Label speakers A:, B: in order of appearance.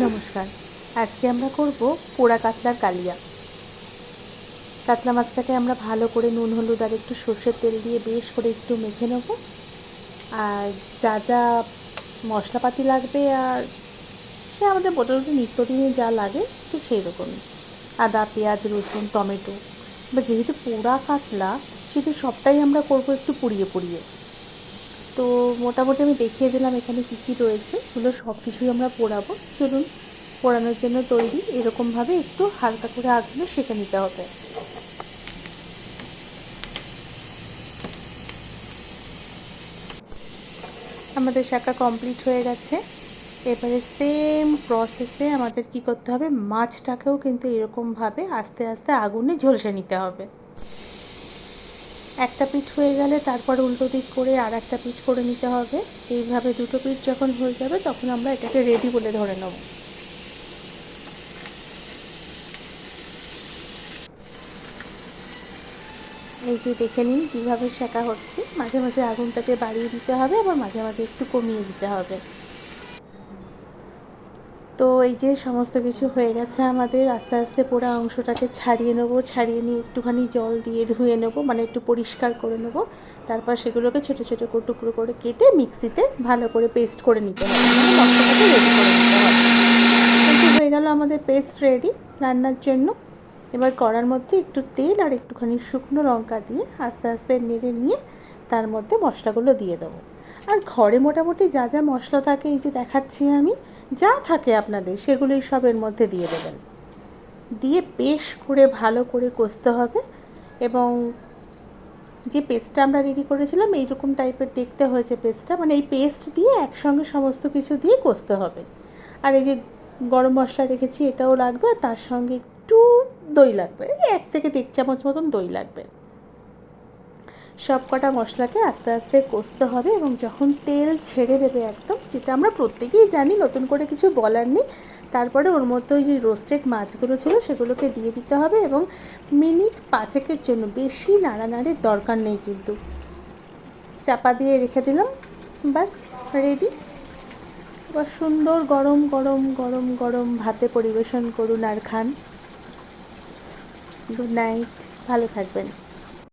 A: নমস্কার। আজকে আমরা করব পোড়া কাতলার কালিয়া। কাতলা মাছটাকে আমরা ভালো করে নুন হলুদ আর একটু সর্ষের তেল দিয়ে বেশ করে একটু মেখে নেব। আর যা যা মশলাপাতি লাগবে আর সে আমাদের মোটামুটি নিত্যদিনে যা লাগে ঠিক সেই রকমই, আদা পেঁয়াজ রসুন টমেটো। বা যেহেতু পোড়া কাতলা সেহেতু সবটাই আমরা করবো একটু পুড়িয়ে পুড়িয়ে। তো মোটামুটি আমি দেখিয়ে দিলাম এখানে কী কী রয়েছে, এগুলো সব কিছুই আমরা পোড়াবো। চলুন, পোড়ানোর জন্য তৈরি। এরকমভাবে একটু হালকা করে আগুনে সেঁকে নিতে হবে। আমাদের শাঁকা কমপ্লিট হয়ে গেছে। এবারে সেম প্রসেসে আমাদের কি করতে হবে, মাছটাকেও কিন্তু এরকমভাবে আস্তে আস্তে আগুনে ঝলসে নিতে হবে। একটা পিঠ হয়ে গেলে তারপর উল্টো দিক করে আর একটা পিঠ করে নিতে হবে। এইভাবে দুটো পিঠ যখন হয়ে যাবে তখন আমরা এটাকে রেডি বলে ধরে নেব। এই যে দেখে নিন কীভাবে সেঁকা হচ্ছে। মাঝে মাঝে আগুনটাকে বাড়িয়ে দিতে হবে, আবার মাঝে মাঝে একটু কমিয়ে দিতে হবে। তো এই যে সমস্ত কিছু হয়ে গেছে আমাদের, আস্তে আস্তে পোড়া অংশটাকে ছাড়িয়ে নেবো। ছাড়িয়ে নিয়ে একটুখানি জল দিয়ে ধুয়ে নেবো, মানে একটু পরিষ্কার করে নেবো। তারপর সেগুলোকে ছোটো ছোটো টুকরো করে কেটে মিক্সিতে ভালো করে পেস্ট করে নিতে হবে, মানে মশলাটাকে রেডি করে নিতে হবে। এই হয়ে গেল আমাদের পেস্ট রেডি রান্নার জন্য। এবার কড়ার মধ্যে একটু তেল আর একটুখানি শুকনো লঙ্কা দিয়ে আস্তে আস্তে নেড়ে নিয়ে তার মধ্যে মশলাগুলো দিয়ে দেবো। আর ঘরে মোটামুটি যা যা মশলা থাকে, এই যে দেখাচ্ছি আমি, যা থাকে আপনাদের সেগুলোই সব এর মধ্যে দিয়ে দেবেন। দিয়ে বেশ করে ভালো করে কষতে হবে। এবং যে পেস্টটা আমরা রেডি করেছিলাম এইরকম টাইপের দেখতে হয়েছে পেস্টটা, মানে এই পেস্ট দিয়ে একসঙ্গে সমস্ত কিছু দিয়ে কষতে হবে। আর এই যে গরম মশলা রেখেছি এটাও লাগবে, আর তার সঙ্গে একটু দই লাগবে, 1 থেকে 1 চামচ মতন দই লাগবে। সব কটা মশলাকে আস্তে আস্তে কষতে হবে এবং যখন তেল ছেড়ে দেবে একদম, যেটা আমরা প্রত্যেকেই জানি, নতুন করে কিছু বলার নেই, তারপরে ওর মধ্যে ওই যে রোস্টেড মাছগুলো ছিল সেগুলোকে দিয়ে দিতে হবে। এবং মিনিট 5-এর জন্য, বেশি নাড়ানাড়ির দরকার নেই কিন্তু, চাপা দিয়ে রেখে দিলাম। বাস রেডি। এবার সুন্দর গরম গরম গরম গরম ভাতে পরিবেশন করুন আর খান। গুড নাইট, ভালো থাকবেন।